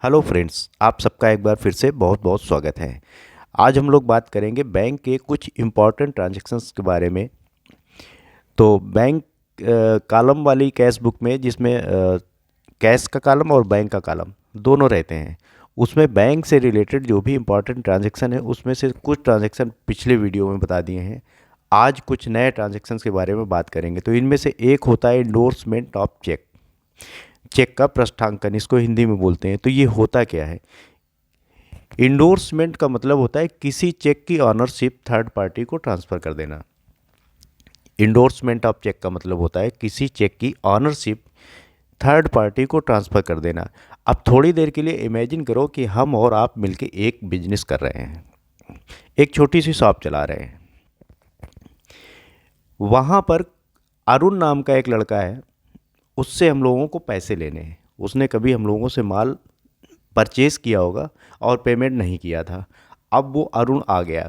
Hello friends, आप सबका एक बार फिर से बहुत बहुत स्वागत है। आज हम लोग बात करेंगे बैंक के कुछ इम्पॉर्टेंट ट्रांजैक्शंस के बारे में। तो बैंक कॉलम वाली कैश बुक में जिसमें कैश का कॉलम और बैंक का कॉलम दोनों रहते हैं, उसमें बैंक से रिलेटेड जो भी इम्पॉर्टेंट ट्रांजैक्शन है उसमें से कुछ ट्रांजैक्शन पिछले वीडियो में बता दिए हैं। आज कुछ नए ट्रांजैक्शंस के बारे में बात करेंगे। तो इनमें से एक होता है इंडोर्समेंट ऑफ चेक। चेक का पृष्ठांकन इसको हिंदी में बोलते हैं। तो ये होता क्या है? इंडोर्समेंट का मतलब होता है किसी चेक की ऑनरशिप थर्ड पार्टी को ट्रांसफ़र कर देना। इंडोर्समेंट ऑफ चेक का मतलब होता है किसी चेक की ऑनरशिप थर्ड पार्टी को ट्रांसफ़र कर देना। अब थोड़ी देर के लिए इमेजिन करो कि हम और आप मिलके एक बिजनेस कर रहे हैं, एक छोटी सी शॉप चला रहे हैं। वहाँ पर अरुण नाम का एक लड़का है, उससे हम लोगों को पैसे लेने हैं। उसने कभी हम लोगों से माल परचेज़ किया होगा और पेमेंट नहीं किया था। अब वो अरुण आ गया,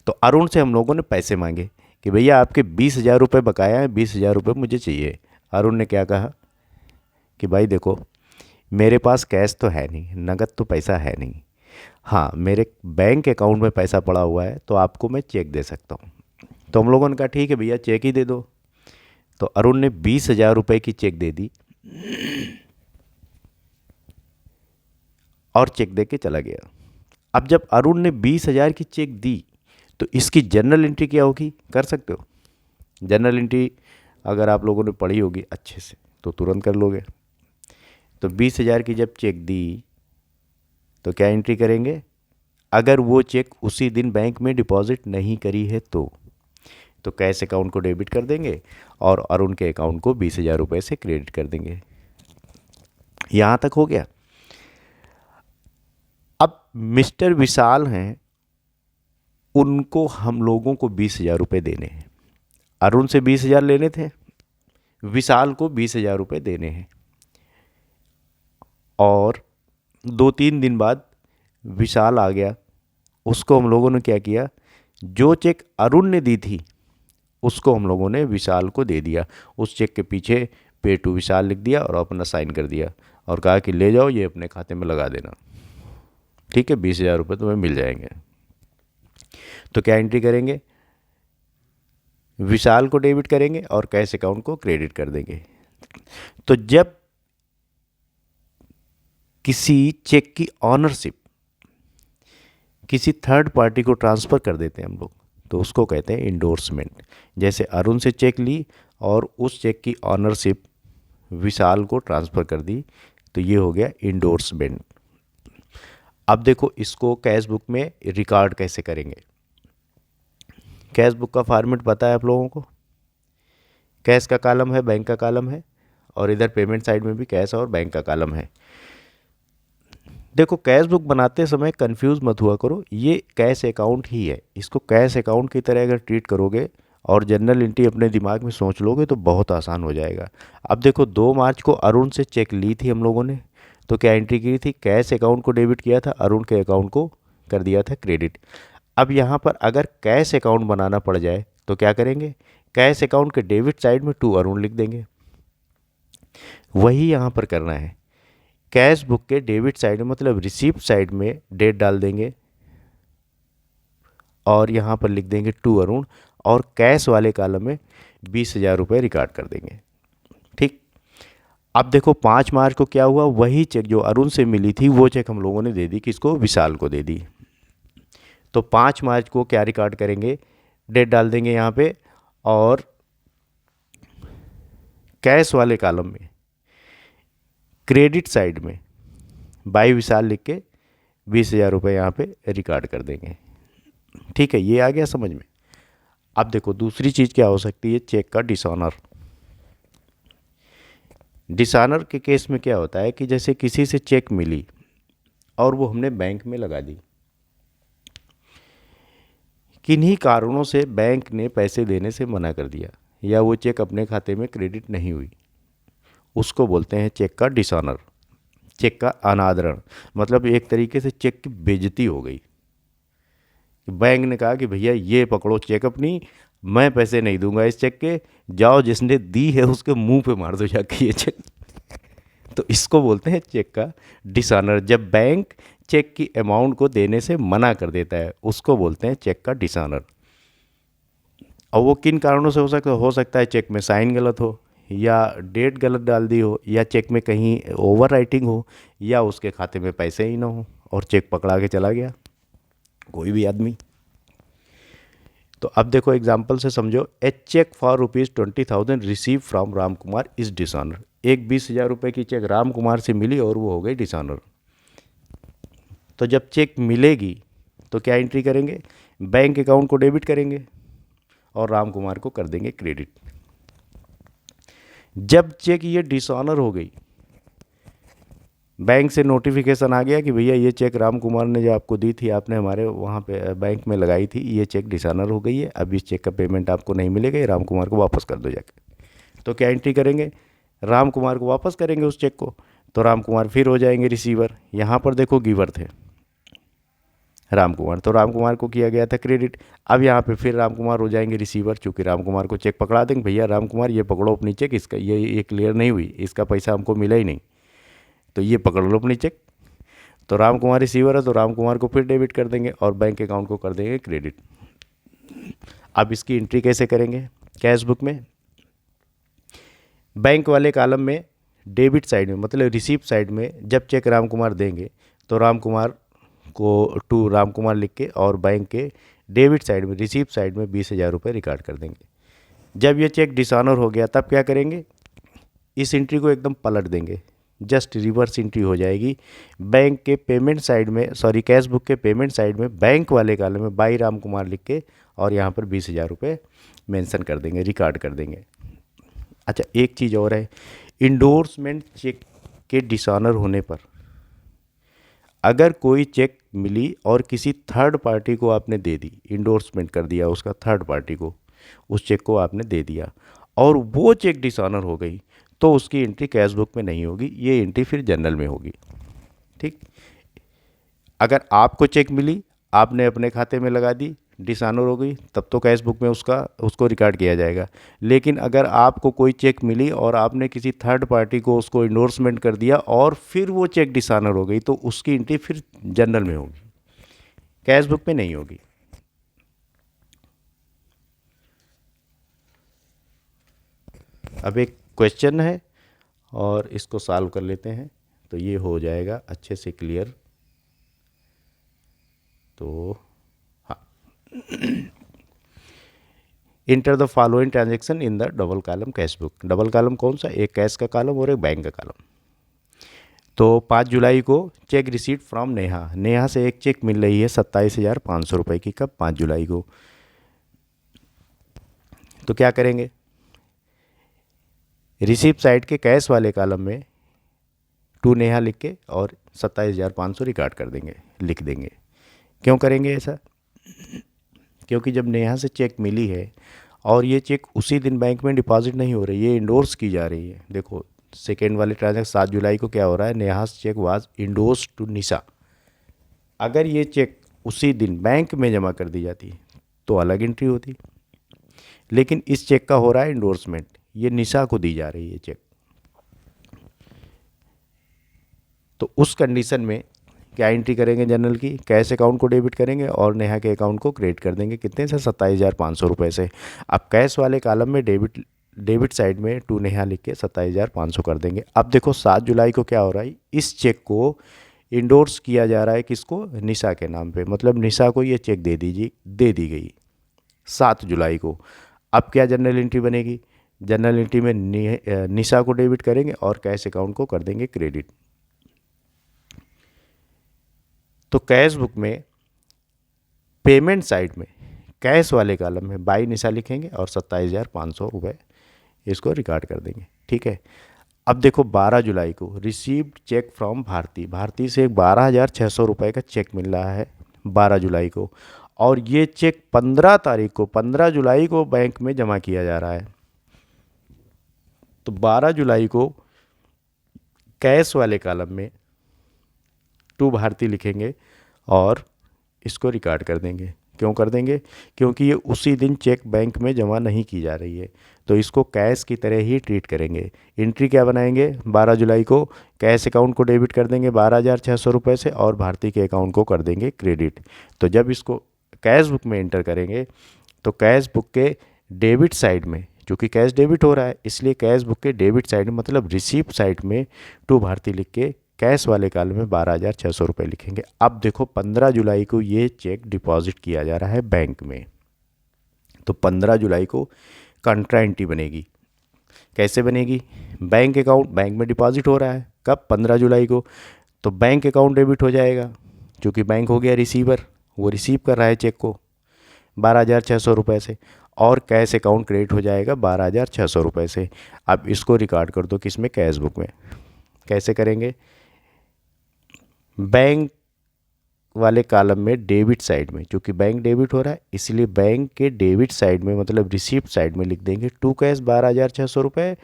तो अरुण से हम लोगों ने पैसे मांगे कि भैया आपके 20,000 रुपये बकाया हैं, 20,000 रुपये मुझे चाहिए। अरुण ने क्या कहा कि भाई देखो, मेरे पास कैश तो है नहीं, नगद तो पैसा है नहीं, हाँ मेरे बैंक अकाउंट में पैसा पड़ा हुआ है, तो आपको मैं चेक दे सकता हूँ। तो हम लोगों ने कहा ठीक है भैया, चेक ही दे दो। तो अरुण ने 20,000 रुपये की चेक दे दी और चेक दे के चला गया। अब जब अरुण ने 20,000 की चेक दी तो इसकी जर्नल एंट्री क्या होगी, कर सकते हो? जर्नल एंट्री अगर आप लोगों ने पढ़ी होगी अच्छे से तो तुरंत कर लोगे। तो 20,000 की जब चेक दी तो क्या एंट्री करेंगे? अगर वो चेक उसी दिन बैंक में डिपॉजिट नहीं करी है तो कैश अकाउंट को डेबिट कर देंगे और अरुण के अकाउंट को 20,000 रुपये से क्रेडिट कर देंगे। यहाँ तक हो गया। अब मिस्टर विशाल हैं, उनको हम लोगों को 20,000 रुपये देने हैं। अरुण से 20,000 लेने थे, विशाल को 20,000 रुपये देने हैं। और 2-3 दिन बाद विशाल आ गया। उसको हम लोगों ने क्या किया, जो चेक अरुण ने दी थी उसको हम लोगों ने विशाल को दे दिया। उस चेक के पीछे पे टू विशाल लिख दिया और अपना साइन कर दिया और कहा कि ले जाओ, ये अपने खाते में लगा देना, ठीक है, 20,000 रुपये तुम्हें मिल जाएंगे। तो क्या एंट्री करेंगे? विशाल को डेबिट करेंगे और कैश अकाउंट को क्रेडिट कर देंगे। तो जब किसी चेक की ऑनरशिप किसी थर्ड पार्टी को ट्रांसफ़र कर देते हैं हम लोग, तो उसको कहते हैं इंडोर्समेंट। जैसे अरुण से चेक ली और उस चेक की ऑनरशिप विशाल को ट्रांसफ़र कर दी, तो ये हो गया इंडोर्समेंट। अब देखो, इसको कैश बुक में रिकॉर्ड कैसे करेंगे। कैश बुक का फॉर्मेट पता है आप लोगों को? कैश का कॉलम है, बैंक का कॉलम है, और इधर पेमेंट साइड में भी कैश और बैंक का कॉलम है। देखो, कैश बुक बनाते समय कंफ्यूज मत हुआ करो, ये कैश अकाउंट ही है। इसको कैश अकाउंट की तरह अगर ट्रीट करोगे और जनरल एंट्री अपने दिमाग में सोच लोगे तो बहुत आसान हो जाएगा। अब देखो, 2 मार्च को अरुण से चेक ली थी हम लोगों ने, तो क्या एंट्री की थी? कैश अकाउंट को डेबिट किया था, अरुण के अकाउंट को कर दिया था क्रेडिट। अब यहाँ पर अगर कैश अकाउंट बनाना पड़ जाए तो क्या करेंगे? कैश अकाउंट के डेबिट साइड में टू अरुण लिख देंगे। वही यहाँ पर करना है। कैश बुक के डेबिट साइड में मतलब रिसीप्ट साइड में डेट डाल देंगे और यहाँ पर लिख देंगे टू अरुण, और कैश वाले कॉलम में 20,000 रुपये रिकॉर्ड कर देंगे। ठीक। अब देखो, 5 मार्च को क्या हुआ, वही चेक जो अरुण से मिली थी वो चेक हम लोगों ने दे दी, किसको? विशाल को दे दी। तो 5 मार्च को क्या रिकॉर्ड करेंगे? डेट डाल देंगे यहाँ पे, और कैश वाले कॉलम में क्रेडिट साइड में बाई विशाल लिख के 20,000 रुपये यहाँ पे रिकॉर्ड कर देंगे। ठीक है, ये आ गया समझ में। अब देखो, दूसरी चीज़ क्या हो सकती है? चेक का डिसऑनर। डिसऑनर के केस में क्या होता है कि जैसे किसी से चेक मिली और वो हमने बैंक में लगा दी, किन्हीं कारणों से बैंक ने पैसे देने से मना कर दिया या वो चेक अपने खाते में क्रेडिट नहीं हुई, उसको बोलते हैं चेक का डिसऑनर, चेक का अनादरण। मतलब एक तरीके से चेक की बेइज्जती हो गई। बैंक ने कहा कि भैया ये पकड़ो चेक अपनी, मैं पैसे नहीं दूंगा इस चेक के, जाओ जिसने दी है उसके मुंह पे मार दो जाके ये चेक। तो इसको बोलते हैं चेक का डिसऑनर। जब बैंक चेक की अमाउंट को देने से मना कर देता है उसको बोलते हैं चेक का डिसऑनर। और वो किन कारणों से हो सकता है चेक में साइन गलत हो, या डेट गलत डाल दी हो, या चेक में कहीं ओवर राइटिंग हो, या उसके खाते में पैसे ही ना हो और चेक पकड़ा के चला गया कोई भी आदमी। तो अब देखो एग्जाम्पल से समझो। A cheque for ₹20,000 receive from Ram Kumar is dishonour. एक 20,000 रुपये की चेक राम कुमार से मिली और वो हो गई डिसऑनर। तो जब चेक मिलेगी तो क्या एंट्री करेंगे, बैंक अकाउंट को डेबिट करेंगे और राम कुमार को कर देंगे क्रेडिट। जब चेक ये डिसऑनर हो गई, बैंक से नोटिफिकेशन आ गया कि भैया ये चेक राम कुमार ने जो आपको दी थी, आपने हमारे वहाँ पे बैंक में लगाई थी, ये चेक डिसऑनर हो गई है, अब इस चेक का पेमेंट आपको नहीं मिलेगा, ये राम कुमार को वापस कर दो जाके। तो क्या एंट्री करेंगे, राम कुमार को वापस करेंगे उस चेक को। तो राम कुमार फिर हो जाएंगे रिसीवर। यहाँ पर देखो गिवर थे राम कुमार, तो राम कुमार को किया गया था क्रेडिट। अब यहाँ पे फिर राम कुमार हो जाएंगे रिसीवर, चूँकि राम कुमार को चेक पकड़ा देंगे, भैया राम कुमार ये पकड़ो अपनी चेक, इसका ये क्लियर नहीं हुई, इसका पैसा हमको मिला ही नहीं, तो ये पकड़ लो अपनी चेक। तो राम कुमार रिसीवर है तो राम कुमार को फिर डेबिट कर देंगे और बैंक अकाउंट को कर देंगे क्रेडिट। अब इसकी एंट्री कैसे करेंगे, कैश बुक में बैंक वाले कॉलम में डेबिट साइड में, मतलब रिसीप्ट साइड में, जब चेक राम कुमार देंगे तो राम कुमार को टू राम कुमार लिख के और बैंक के डेबिट साइड में, रिसीप्ट साइड में 20,000 रुपये रिकॉर्ड कर देंगे। जब ये चेक डिसऑनर हो गया तब क्या करेंगे, इस एंट्री को एकदम पलट देंगे, जस्ट रिवर्स एंट्री हो जाएगी। बैंक के पेमेंट साइड में, सॉरी कैश बुक के पेमेंट साइड में बैंक वाले कॉलम में बाई राम कुमार लिख के और यहाँ पर 20,000 रुपये मेंशन कर देंगे, रिकॉर्ड कर देंगे। अच्छा एक चीज़ और है, इंडोर्समेंट चेक के डिसऑनर होने पर अगर कोई चेक मिली और किसी थर्ड पार्टी को आपने दे दी, इंडोर्समेंट कर दिया उसका थर्ड पार्टी को, उस चेक को आपने दे दिया और वो चेक डिसऑनर हो गई, तो उसकी एंट्री कैश बुक में नहीं होगी, ये एंट्री फिर जनरल में होगी। ठीक, अगर आपको चेक मिली, आपने अपने खाते में लगा दी, डिसऑनर हो गई, तब तो कैश बुक में उसको रिकॉर्ड किया जाएगा। लेकिन अगर आपको कोई चेक मिली और आपने किसी थर्ड पार्टी को उसको इंडोर्समेंट कर दिया और फिर वो चेक डिसऑनर हो गई, तो उसकी एंट्री फिर जनरल में होगी, कैश बुक में नहीं होगी। अब एक क्वेश्चन है और इसको सॉल्व कर लेते हैं तो ये हो जाएगा अच्छे से क्लियर। तो हाँ, enter the following transaction in the double column cash book. Double column कौन सा, एक कैश का कॉलम और एक बैंक का कॉलम। तो 5 जुलाई को cheque receipt from Neha, Neha से एक चेक मिल रही है 27,500 रुपये की, कब, 5 जुलाई को। तो क्या करेंगे, रिसीप्ट साइड के कैश वाले कॉलम में टू नेहा लिख के और 27,500 रिकॉर्ड कर देंगे, लिख देंगे। क्यों करेंगे ऐसा, क्योंकि जब नेहा से चेक मिली है और ये चेक उसी दिन बैंक में डिपॉजिट नहीं हो रही, ये इंडोर्स की जा रही है। देखो सेकेंड वाले ट्रांजेक्शन 7 जुलाई को क्या हो रहा है, Neha cheque was endorse to Nisha. अगर ये चेक उसी दिन बैंक में जमा कर दी जाती तो अलग एंट्री होती, लेकिन इस चेक का हो रहा है इंडोर्समेंट, ये निशा को दी जा रही है चेक। तो उस कंडीशन में क्या एंट्री करेंगे जनरल की, कैश अकाउंट को डेबिट करेंगे और नेहा के अकाउंट को क्रेडिट कर देंगे, कितने से, 27,500 रुपये से। अब कैश वाले कॉलम में डेबिट साइड में टू नेहा लिख के 27,500 कर देंगे। अब देखो 7 जुलाई को क्या हो रहा है, इस चेक को इंडोर्स किया जा रहा है किसको, निशा के नाम पे, मतलब निशा को ये चेक दे दी गई 7 जुलाई को। अब क्या जनरल एंट्री बनेगी, जनरल एंट्री में निशा को डेबिट करेंगे और कैश अकाउंट को कर देंगे क्रेडिट। तो कैश बुक में पेमेंट साइड में कैश वाले कॉलम में बाई निशा लिखेंगे और 27,500 रुपये इसको रिकॉर्ड कर देंगे। ठीक है, अब देखो 12 जुलाई को received cheque from Bharti, Bharti से 12,600 रुपये का चेक मिल रहा है 12 जुलाई को, और ये चेक 15 तारीख को, 15 जुलाई को बैंक में जमा किया जा रहा है। तो 12 जुलाई को कैश वाले कॉलम में टू भारती लिखेंगे और इसको रिकॉर्ड कर देंगे क्यों कर देंगे? क्योंकि ये उसी दिन चेक बैंक में जमा नहीं की जा रही है, तो इसको कैश की तरह ही ट्रीट करेंगे। एंट्री क्या बनाएंगे? 12 जुलाई को कैश अकाउंट को डेबिट कर देंगे 12,600 रुपये से, और भारती के अकाउंट को कर देंगे क्रेडिट। तो जब इसको कैश बुक में एंटर करेंगे तो कैश बुक के डेबिट साइड में, चूँकि कैश डेबिट हो रहा है इसलिए कैश बुक के डेबिट साइड में मतलब रिसीप्ट साइड में टू भारती लिख के कैश वाले कॉलम में 12,600 रुपये लिखेंगे। अब देखो 15 जुलाई को ये चेक डिपॉजिट किया जा रहा है बैंक में, तो 15 जुलाई को कंट्रा एंट्री बनेगी। कैसे बनेगी? बैंक अकाउंट, बैंक में डिपॉजिट हो रहा है कब? 15 जुलाई को, तो बैंक अकाउंट डेबिट हो जाएगा, क्योंकि बैंक हो गया रिसीवर, वो रिसीव कर रहा है चेक को 12,600 रुपये से, और कैश अकाउंट क्रेडिट हो जाएगा 12,600 रुपये से। अब इसको रिकॉर्ड कर दो किसमें? कैश बुक में। कैसे करेंगे? बैंक वाले कॉलम में डेबिट साइड में, क्योंकि बैंक डेबिट हो रहा है इसलिए बैंक के डेबिट साइड में मतलब रिसीप्ट साइड में लिख देंगे टू कैश 12,600 रुपये,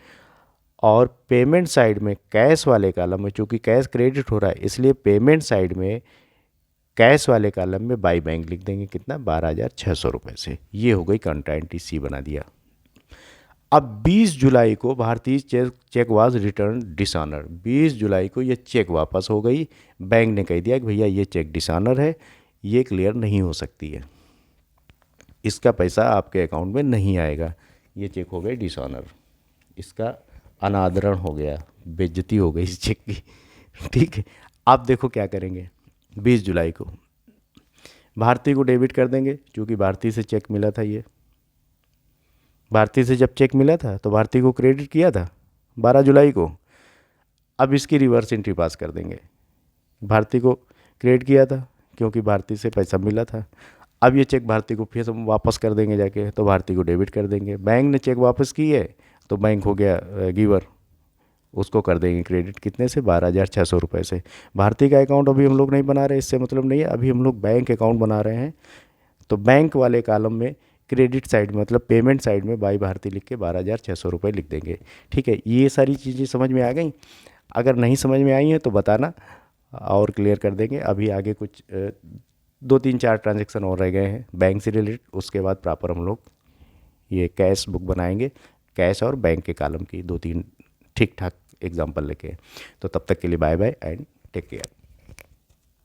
और पेमेंट साइड में कैश वाले कॉलम में, चूँकि कैश क्रेडिट हो रहा है इसलिए पेमेंट साइड में कैश वाले कॉलम में बाई बैंक लिख देंगे कितना? 12,600 रुपये से। ये हो गई कंट्रा एंट्री, सी बना दिया। अब 20 जुलाई को भारतीय चेक वाज रिटर्न डिसऑनर, 20 जुलाई को ये चेक वापस हो गई। बैंक ने कह दिया कि भैया ये चेक डिसऑनर है, ये क्लियर नहीं हो सकती है, इसका पैसा आपके अकाउंट में नहीं आएगा, ये चेक हो गई डिसऑनर, इसका अनादरण हो गया, बेइज्जती हो गई इस चेक की। ठीक है, अब देखो क्या करेंगे। 20 जुलाई को भारती को डेबिट कर देंगे, क्योंकि भारती से चेक मिला था, ये भारती से जब चेक मिला था तो भारती को क्रेडिट किया था 12 जुलाई को। अब इसकी रिवर्स एंट्री पास कर देंगे, भारती को क्रेडिट किया था क्योंकि भारती से पैसा मिला था। अब ये चेक भारती को फिर हम वापस कर देंगे जाके, तो भारती को डेबिट कर देंगे। बैंक ने चेक वापस की है तो बैंक हो गया गिवर, उसको कर देंगे क्रेडिट कितने से? 12,600 रुपये से। भारती का अकाउंट अभी हम लोग नहीं बना रहे, इससे मतलब नहीं है, अभी हम लोग बैंक अकाउंट बना रहे हैं। तो बैंक वाले कॉलम में क्रेडिट साइड में मतलब पेमेंट साइड में बाई भारती लिख के 12,600 रुपये लिख देंगे। ठीक है, ये सारी चीज़ें समझ में आ गई? अगर नहीं समझ में आई हैं तो बताना और क्लियर कर देंगे। अभी आगे कुछ 2-3-4 ट्रांजेक्शन और रह गए हैं बैंक से रिलेटेड, उसके बाद प्रॉपर हम लोग ये कैश बुक बनाएंगे, कैश और बैंक के कॉलम की 2-3 ठीक ठाक एग्जाम्पल लेके। तो तब तक के लिए bye bye and take care.